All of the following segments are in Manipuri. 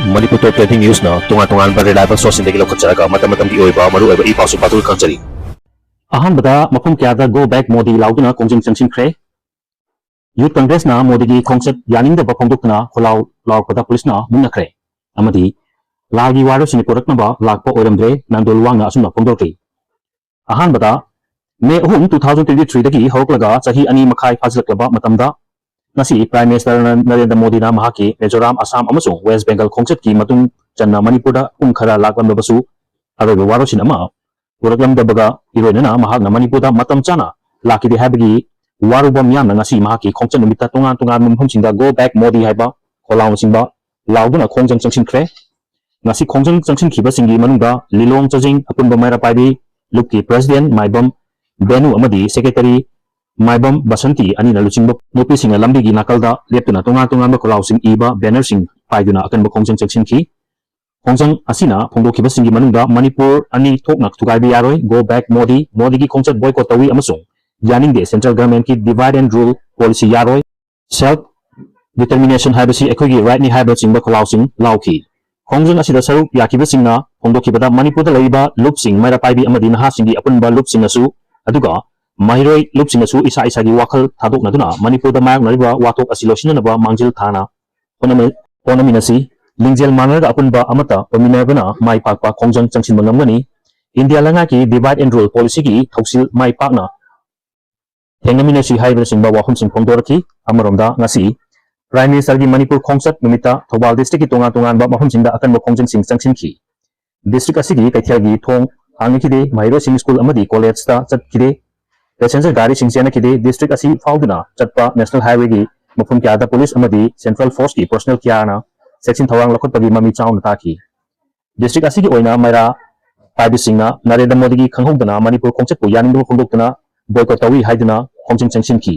Manipur Top Trending News na tunga-tungan ba reliable source hindi kilaw katsaraga mata-matang ioiba maru iba ipasu patul kansari. Ahan bada mafum kya da go back Modi lauduna kongjing changshin kre. Youth Congress na Modigi concept yaning da bapongduk na kholaw law pada police na mungna kre. Amadi lagi waro sinipurak na ba lagpo oiramdre nandolwang na asumna pongdokri. Ahan bada May 2023 dagi hawklaga sahi ani makai fazlaklaba matamda nasi Prime Minister Narendra Modi na mahaki Mizoram Assam amasung West Bengal khongchet ki matung channa Manipur da khara laklam basu aroba waro sinama puraklam da baga iroina na mahak na Manipur da matam chana laki de habagi waruba Miyamna ngasi mahaki khongchet numita tunga mumhum singda go back Modi haiba kholaw singba lauduna khongjang changshin kre ngasi khongjang changshin khiba singi manungda lilong chajing apunba maira paibi lukki President Maibam Benu amadi Secretary Maibam Basanti ani na luchingba nupi singa lambi gi nakalda leptuna tunga ba kholaw sing iba banner sing paiduna akan ba khongjang changshin ki khongjang asina phongdo khiba singi manungda Manipur ani thoknak thugai bi yaroi go back Modi gi khongchat boycott tawi amasung yaning de central government ki divide and rule policy yaroi self determination haibasi ekhogi right ni haiba chingba kholaw sing lawki khongjang asida saruk yakiba singna phongdo khibada Manipur da leiba lup sing maira paibi amadi naha singi apunba lup sing asu aduga mahiroi lup sing asu isa gi wakhal thadok na duna Manipur da mayang nariba watok asilosina na ba mangjil thana onaminasi lingjel manar da apunba amata paminabana mai pakpa khongjang changshin mangamani India langa ki divide and rule policy ki thoksil mai pakna hengaminasi haiba singba wahum sing phongdoraki amaromda ngasi Prime Minister gi Manipur khongchat numita Thobal district ki tunga ba mahum singda akan ba khongjang sing changshin ki district asigi kaithia gi thong angikide mahiro sing school amadi college ta chatkide passenger gari singsiana kide district asi fauduna chatpa national highway gi mafum kya da police amadi central force ki personal kya na section thawang lakhot pagi mami chaun ta ki district asi gi oina maira paibi singna Narendra Modi gi khanghongdana Manipur khongchat ko yaning do khongdokna boycott tawi haiduna khongjang changshin ki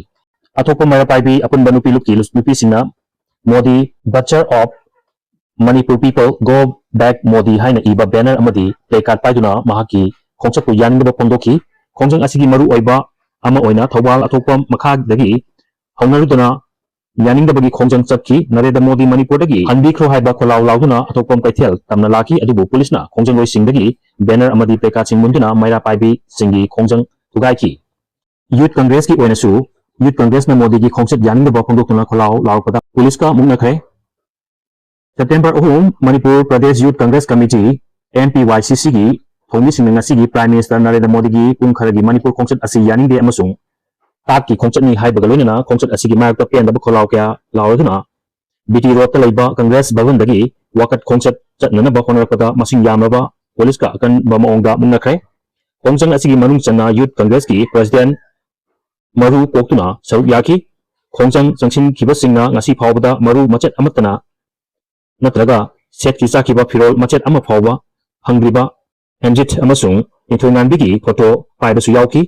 athopa maira paibi apun banupi luki lupi singna Modi butcher of Manipur people go back Modi haina iba banner amadi placard paiduna mahaki khongchat ko yaning do khongdoki khongjang asigi maru oiba ama oina Thobal athopa makhadagi haunaruduna yaning da bagi khongjang chakki Narendra Modi Manipur dagi hanbikro haiba kholaw lauduna athopa kaithel tamna laki adubu police na khongjang loi singdagi banner amadi placard sing munduna maira paibi singi khongjang tugai ki Youth Congress ki oina su Youth Congress na Modi gi khongchat yaning da khongdokna kholaw lawpada police ka mungna khre September 3 Manipur Pradesh Youth Congress Committee MPYCC gi thongni sing ngasi gi Prime Minister Narendra Modi gi khara gi Manipur khongchat asi yaning de amasung tak ki khongchat ni haiba galona khongchat asi gi mayakta pen da kholaw kya lawduna BT road ta leiba Congress bhavan dagi wakat khongchat chatnana ba khonarapada masing yamaba police ka akan ba maongda mungna khre khongjang asi gi manung chana Youth Congress ki President Maru koktuna saruk yaki khongjang changshin khiba singna ngasi phawbada maru machet amatana natraga set ki sakiba phirol machet ama phawba hangriba Anjit amasung inthongan bigi photo paibasu yauki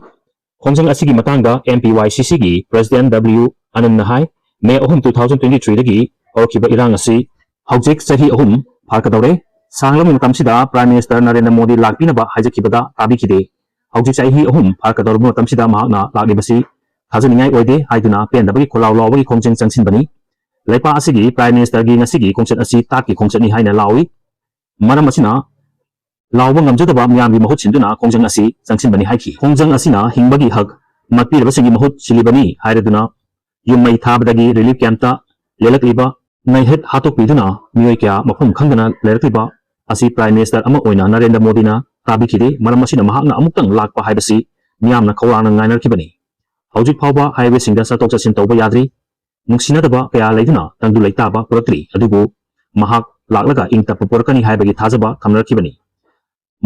khongjang asigi matangda MPYCC gi President W Anand Nahai May 2023 dagi horkiba irang asi haujik sahi pharkadore sanglam matamsida Prime Minister Narendra Modi lakpinaba haijakibada tabikide haujik sahi pharkador matamsida mahakna laklibasi thajaningai oide haiduna pendabagi kholaw lawagi khongjang changshin bani leipa asigi Prime Minister gi ngasigi khongchat asi taki khongchat ni haina lawi maram asina lawba ngamjadaba miyamgi mahut sinduna khongjang asi changshin bani haiki khongjang asina hingbagi hak matpiraba singi mahut silibani hairaduna yummai thabadagi relief camp ta lelakliba naihet hatok piduna miyoi kya mafum khangdana lerakliba asi Prime Minister ama oina Narendra Modi na tabikide maram asina mahakna amuktang lakpa haibasi miyamna khawrangna ngainarkibani haujik phawba highway singda satok chasin tawba yadri nungsinadaba kaya leiduna tangdu leitaba purakri adubu mahak laklaga ingtappa purakani haibagi thajaba thamnarakibani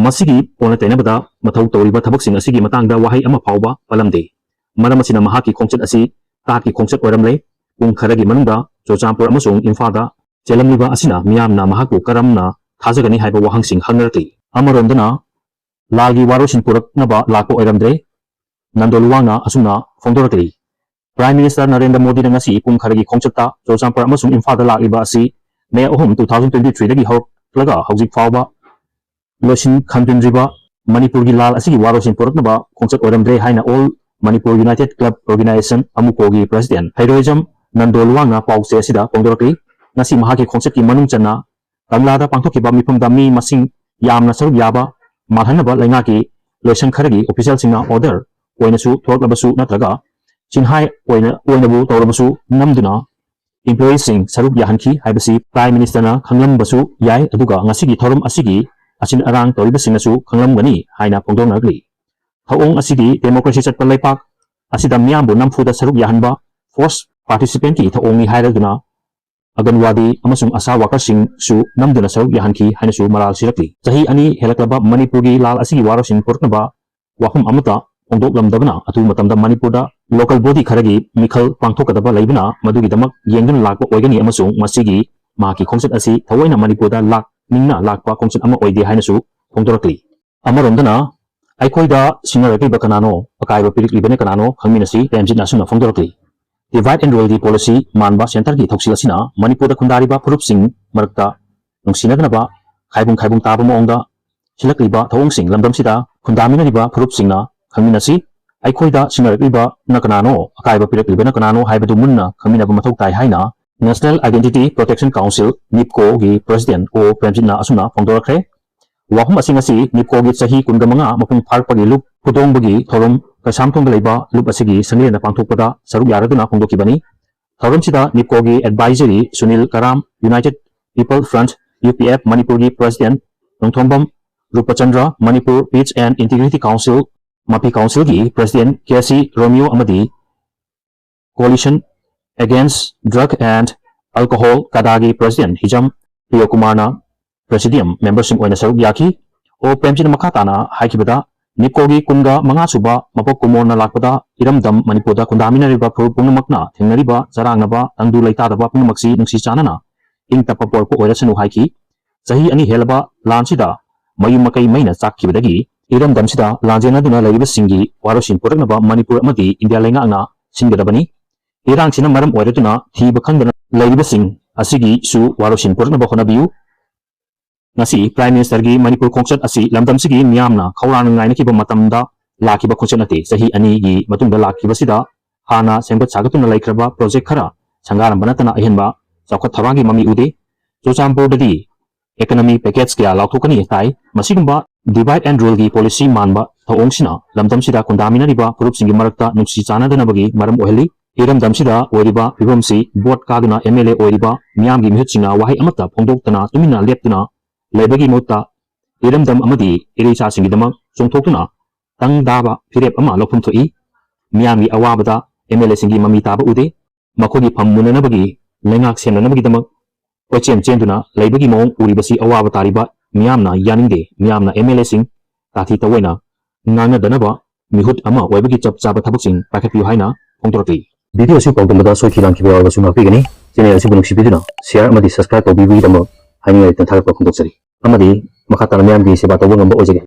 masigi pona tainabada mathau toriba thabaksing asigi matangda wahai ama phawba palamde maram asina mahaki khongchat asi taki khongchat oramle pung kharagi manungda Chochampur amasung Imphada chelamliba asina Miyamna mahaku karamna thajagani haiba wahangsing hangnarki amarondana lagi warosin puraknaba lakpo oramdre nandolwangna asuna phongdorakri Prime Minister Narendra Modi na ngasi pung kharagi khongchatta Chochampur amasung Imphada lakliba asi May 2023 dagi hawklaga haujik phawba Losin Khandinriba Manipur gi lal asigi warosin puraknaba khongchat oramdre haina All Manipur United Club Organization amukogi President Heroism Nandolwangna pause asida phongdorakri ngasi mahaki khongchat ki manung channa Tanglada pangthokkiba mifamda mi masing yamna saruk yaba malhanaba laingaki loisan kharagi official singna order oinasu thorlabasu natraga chinhai oinabu tawrabasu namduna employees sing saruk yahanki haibasi prime minister na khanglambasu yai aduga ngasigi thorum asigi asin arang tawribasingnasu khanglamgani haina phongdongnagli thawong asigi democracy chatpa laipak asida miyambu namfuda saruk yahanba force participant ki thawongi hairaduna Aganwadi amasung asa worker sing su namduna saruk yahanki hainasu maral sirakli chahi ani helaklaba Manipurgi lal asigi warosin purtnaba wafam amata phongdoklamdabana atu matamda Manipurda local body kharagi mikhal pangthokadaba laibana madugi damak yengdun lakpa oigani amasung masigi maki khongset asi thawaina Manipurda lak ningna lakpa khongset ama oide hainasu phongdorakli amaromdana aikoida sinaraki bakanano akaiba pirikli bane kanano khangminasi temjit nasuna phongdorakli Divide and rule policy manba center ki thoksilasina Manipur da khundariba phurup sing marakta nungsinagna khaibung taba moongda silakliba thawong sing lamdam sida khundamina riba phurup singna khangminasi aikoida singarakliba nakanano akaiba pirakliba nakanano haibadu munna khangminaba mathok tai haina National Identity Protection Council NIPCO gi president o Premjitna asuna phongdorakre wahum asingasi NIPCO gi chahi kungamanga mapung pharpagi lup pudongbagi thorum Kasamthongda leiba lup asigi sanglena pangthokpada saruk yaraduna phongdokibani thorum sida NIPCO gi advisory Sunil Karam United People Front UPF Manipur gi president Nongthombam Rupachandra Manipur Peace and Integrity Council MAPI Council gi president KC Romeo Amadi Coalition Against Drug and Alcohol Kadagi president Hijam Priyokumarna Presidium membership oina saruk yaki o Premjit makhatana haikibada Nipkogi kunga manga suba mapok kumona lakpada iramdam Manipurda kundamina riba pungnamakna thengnariba zarangnaba tangdu leitadaba pungmaksi nungsi chanana ing tapa porpo oirasanu haiki chahi ani helaba lansida mayumakai maina chakkibadagi iramdam sida lanjena duna leiba singi warosin puraknaba Manipur amadi India lengana singgadabani irang sina maram oiratuna thiba khangdana leiba sing asigi su warosin puraknaba honabiu Nasi Prime Minister gi Manipur khongchat asi lamdam sigi Miyamna khawrang ngaina kiba matamda lakiba khongchat ate sahi ani gi matungda lakiba sida hana sengbat sagatuna laikraba project khara sangaram banatana ahenba chawkhat thawangi mami ude Chochampur dadi economy package kya lauthokani tai masigumba divide and rule gi policy manba thawong lamdam sida kundamina riba purup singi marakta nungsi chanadana bagi maram oheli iramdam sida oiriba vibamsi board kaduna MLA oiriba miyam gi mihut singa wahai amata phongdoktana tumina leptuna Lebagi Mota, Iramdam Amadi, Irisa Singidama, Songtokuna, Tang Daba, Pirep Ama, Lopum to E, Miami Awabada, MLA Singi Mamitaba Ude, Makogi Pamunanabagi, Lengak Senanabagidama, Ochen Chenduna, Lebagi Mong, Uribasi Awabatariba, Miyamna, Yaninde, Miyamna, MLA Sing, Tati Tawena, Nana Danaba, Mihut Ama, Webagi Chap Chaba Tabuxing, Pakapu Haina, Pongtorati. Video si Pogdamada Sokilan Kiba was Sumapigani, General Sibunixibiduna, share Madi subscribe to BB Damo. Hanya itu thar pa khundok sari amadi makata namyam gi seba tawang amba ojege